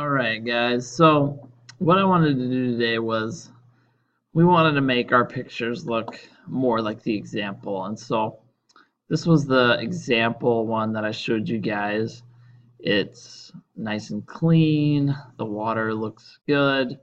Alright guys, so what I wanted to do today was we wanted to make our pictures look more like the example, and so this was the example one that I showed you guys. It's nice and clean, the water looks good,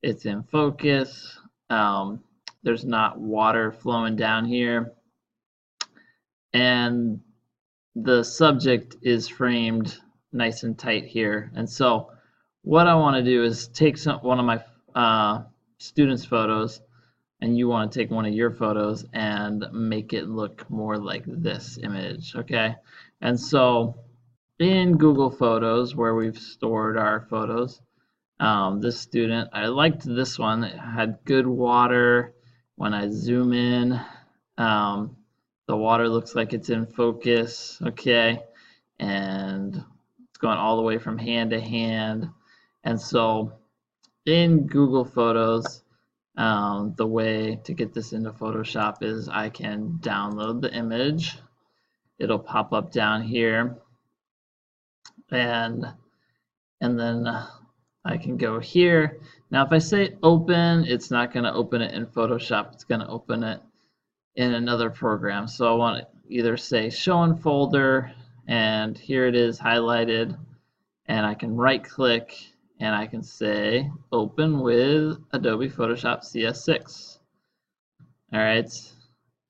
it's in focus, there's not water flowing down here, and the subject is framed nice and tight here. And so what I want to do is take one of my students' photos, and you want to take one of your photos and make it look more like this image, okay? And so in Google Photos, where we've stored our photos, this student, I liked this one. It had good water. When I zoom in, the water looks like it's in focus, okay? And it's going all the way from hand to hand. And so in Google Photos, the way to get this into Photoshop is I can download the image. It'll pop up down here, and then I can go here. Now if I say open, it's not going to open it in Photoshop. It's going to open it in another program. So I want to either say show in folder, and here it is highlighted, and I can right click and I can say open with Adobe Photoshop CS6. All right,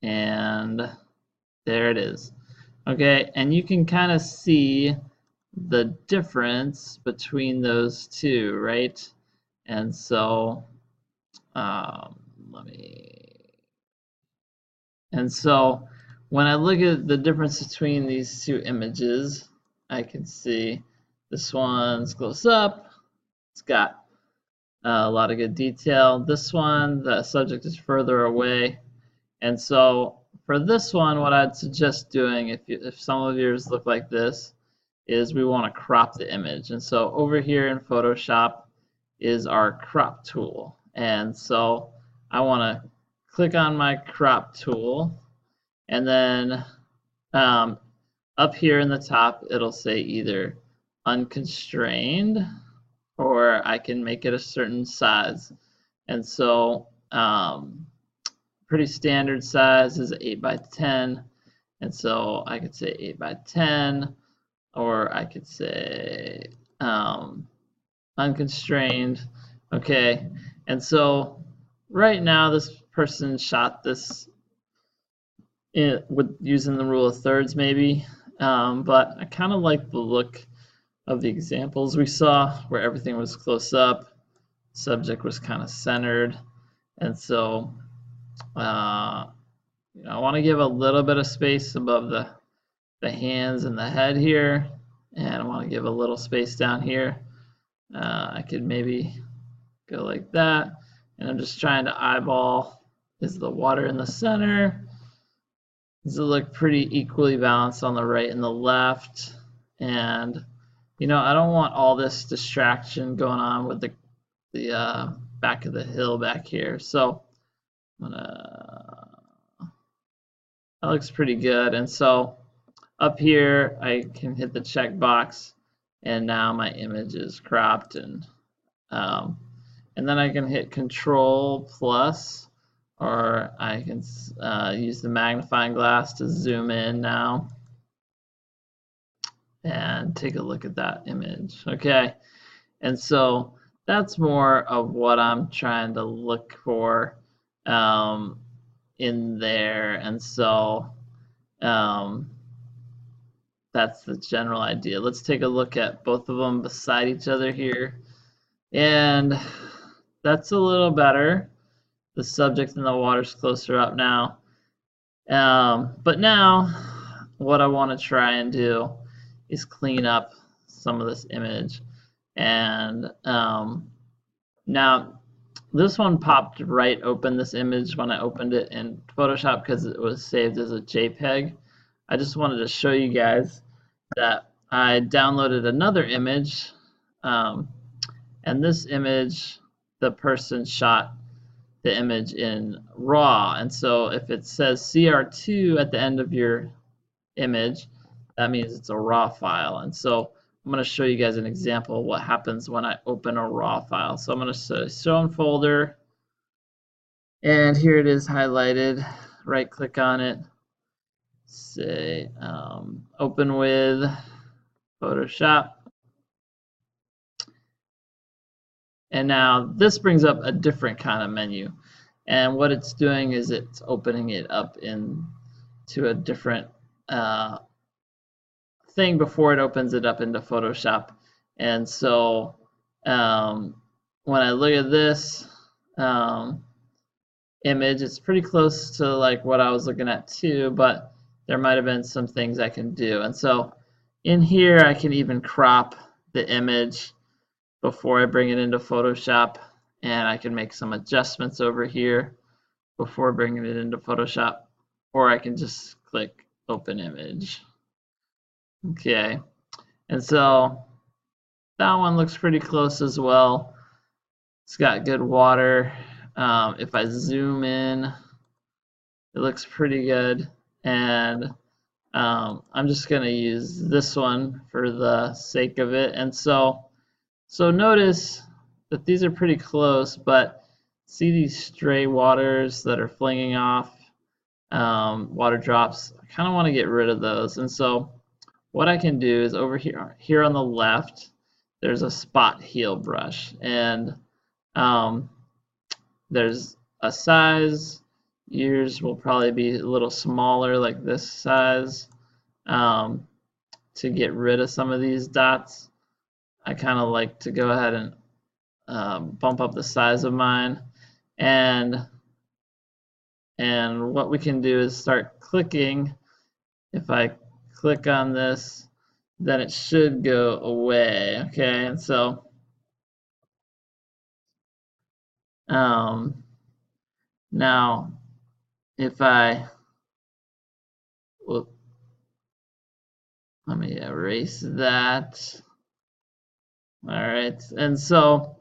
and there it is. Okay, and you can kind of see the difference between those two, right? And so and so when I look at the difference between these two images, I can see this one's close up. It's got a lot of good detail. This one, the subject is further away. And so for this one, what I'd suggest doing, if some of yours look like this, is we want to crop the image. And so over here in Photoshop is our crop tool. And so I want to click on my crop tool, and then up here in the top, it'll say either unconstrained, or I can make it a certain size. And so pretty standard size is 8 by 10. And so I could say 8 by 10, or I could say unconstrained. Okay, and so right now this person shot this with using the rule of thirds maybe, but I kind of like the look of the examples we saw where everything was close up, subject was kind of centered, and so I want to give a little bit of space above the hands and the head here, and I want to give a little space down here. I could maybe go like that, and I'm just trying to eyeball, is the water in the center? Does it look pretty equally balanced on the right and the left? And I don't want all this distraction going on with the back of the hill back here. So that looks pretty good. And so up here, I can hit the check box, and now my image is cropped, and then I can hit Control plus, or I can use the magnifying glass to zoom in now and take a look at that image. Okay, and so that's more of what I'm trying to look for in there, and so that's the general idea. Let's take a look at both of them beside each other here, and that's a little better. The subject and the water's closer up now. But now what I want to try and do is clean up some of this image. And now this one popped right open, this image, when I opened it in Photoshop because it was saved as a JPEG. I just wanted to show you guys that I downloaded another image, and this image, the person shot the image in RAW, and so if it says CR2 at the end of your image, that means it's a RAW file. And so I'm going to show you guys an example of what happens when I open a raw file. So I'm going to say show in folder, and here it is highlighted. Right click on it, say open with Photoshop. And now this brings up a different kind of menu. And what it's doing is it's opening it up into a different thing before it opens it up into Photoshop. And so when I look at this image, it's pretty close to like what I was looking at too, but there might have been some things I can do. And so in here I can even crop the image before I bring it into Photoshop, and I can make some adjustments over here before bringing it into Photoshop, or I can just click open image. Okay, and so that one looks pretty close as well. It's got good water. If I zoom in, it looks pretty good, and I'm just going to use this one for the sake of it. And so notice that these are pretty close, but see these stray waters that are flinging off, water drops. I kind of want to get rid of those. And so what I can do is over here on the left, there's a spot heal brush, and there's a size. Yours will probably be a little smaller, like this size, to get rid of some of these dots. I kind of like to go ahead and bump up the size of mine, and what we can do is start clicking. If I click on this, then it should go away. Okay, and so now if I let me erase that. All right, and so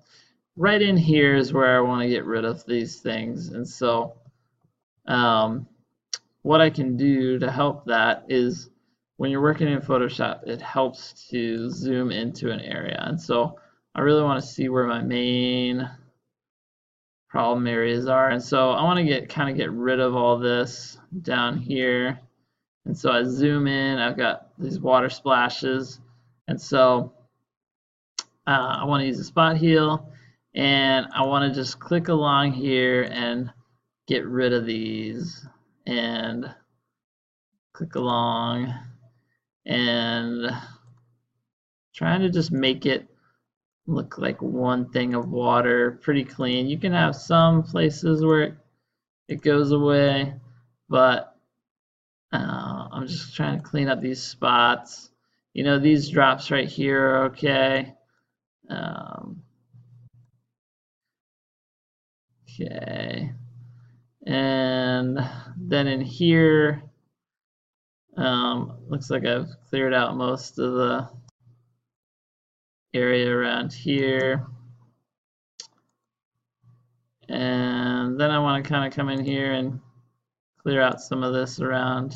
right in here is where I want to get rid of these things. And so what I can do to help that is when you're working in Photoshop, it helps to zoom into an area. And so I really want to see where my main problem areas are. And so I want to kind of get rid of all this down here. And so I zoom in, I've got these water splashes. And so I want to use a spot heal, and I want to just click along here and get rid of these, and click along and trying to just make it look like one thing of water, pretty clean. You can have some places where it goes away, but I'm just trying to clean up these spots. You know, these drops right here are okay. Okay, and then in here, looks like I've cleared out most of the area around here. And then I want to kind of come in here and clear out some of this around.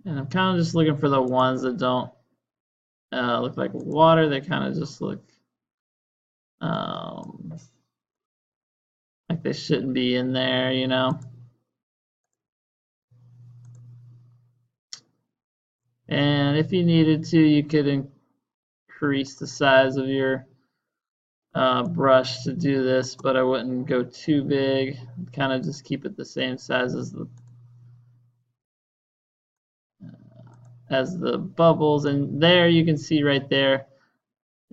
And I'm kind of just looking for the ones that don't look like water. They kind of just look like they shouldn't be in there, you know. And if you needed to, you could increase the size of your brush to do this, but I wouldn't go too big. Kind of just keep it the same size as the bubbles. And there you can see right there,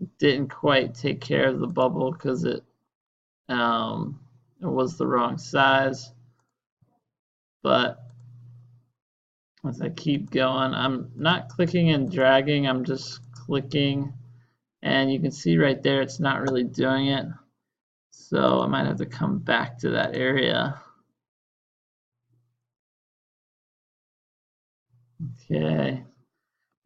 it didn't quite take care of the bubble because it was the wrong size. But as I keep going, I'm not clicking and dragging, I'm just clicking, and you can see right there it's not really doing it. So I might have to come back to that area. Okay,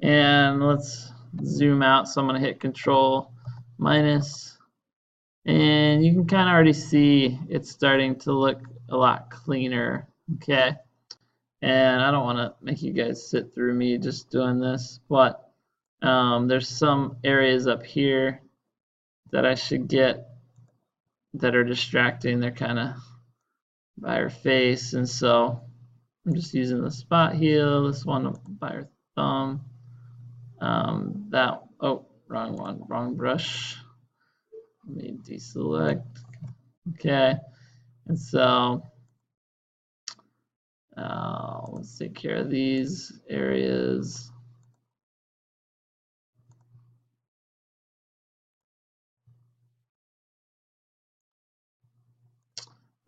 and let's zoom out. So I'm going to hit Control minus, and you can kind of already see it's starting to look a lot cleaner. Okay, and I don't want to make you guys sit through me just doing this, but There's some areas up here that I should get that are distracting. They're kind of by her face, and so I'm just using the spot heel, this one by her thumb. Wrong one, wrong brush. Let me deselect. Okay, and so let's take care of these areas.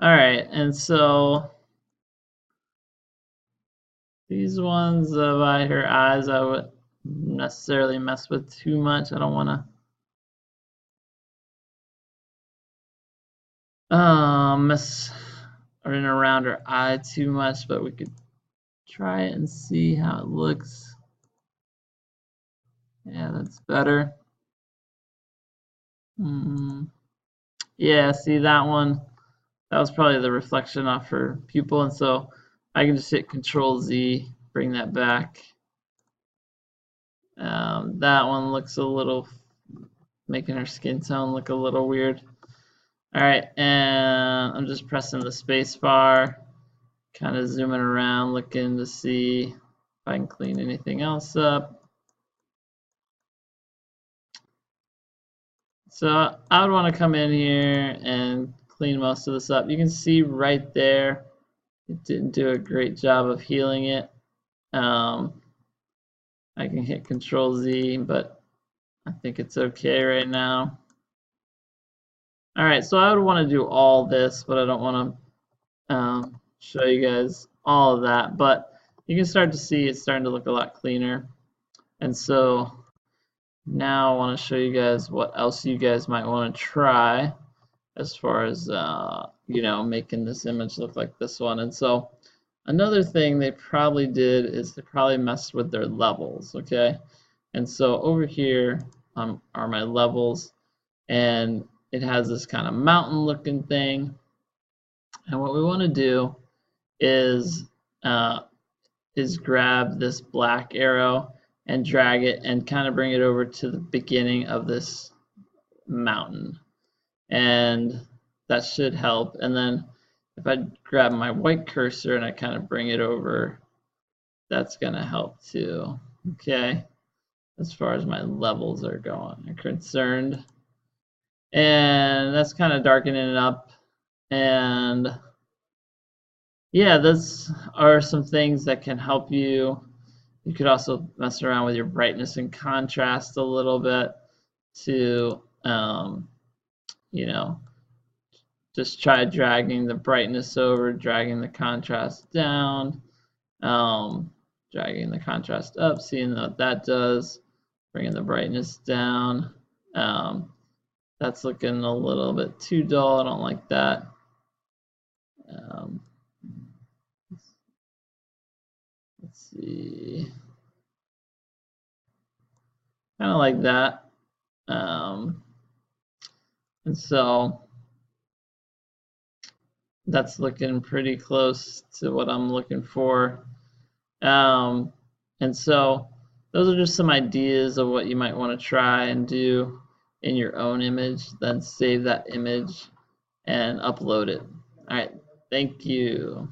All right, and so these ones by her eyes, I would necessarily mess with too much. I don't want to mess around her eye too much, but we could try it and see how it looks. Yeah, that's better. Yeah, see that one? That was probably the reflection off her pupil, and so I can just hit Control Z, bring that back. That one looks a little, making her skin tone look a little weird. All right, and I'm just pressing the space bar, kind of zooming around, looking to see if I can clean anything else up. So I would want to come in here and clean most of this up. You can see right there, it didn't do a great job of healing it. I can hit Control Z, but I think it's okay right now. All right, so I would want to do all this, but I don't want to show you guys all of that. But you can start to see it's starting to look a lot cleaner. And so now I want to show you guys what else you guys might want to try as far as you know, making this image look like this one. And so another thing they probably did is they probably messed with their levels, okay? And so over here are my levels, and it has this kind of mountain looking thing. And what we want to do is grab this black arrow and drag it and kind of bring it over to the beginning of this mountain. And that should help. And then if I grab my white cursor and I kind of bring it over, that's going to help too. Okay, as far as my levels are concerned. And that's kind of darkening it up. And yeah, those are some things that can help you. You could also mess around with your brightness and contrast a little bit to, you know, just try dragging the brightness over, dragging the contrast down, dragging the contrast up, seeing what that does, bringing the brightness down. That's looking a little bit too dull. I don't like that. Let's see. Kind of like that. And so that's looking pretty close to what I'm looking for. And so those are just some ideas of what you might want to try and do in your own image. Then save that image and upload it. All right, thank you.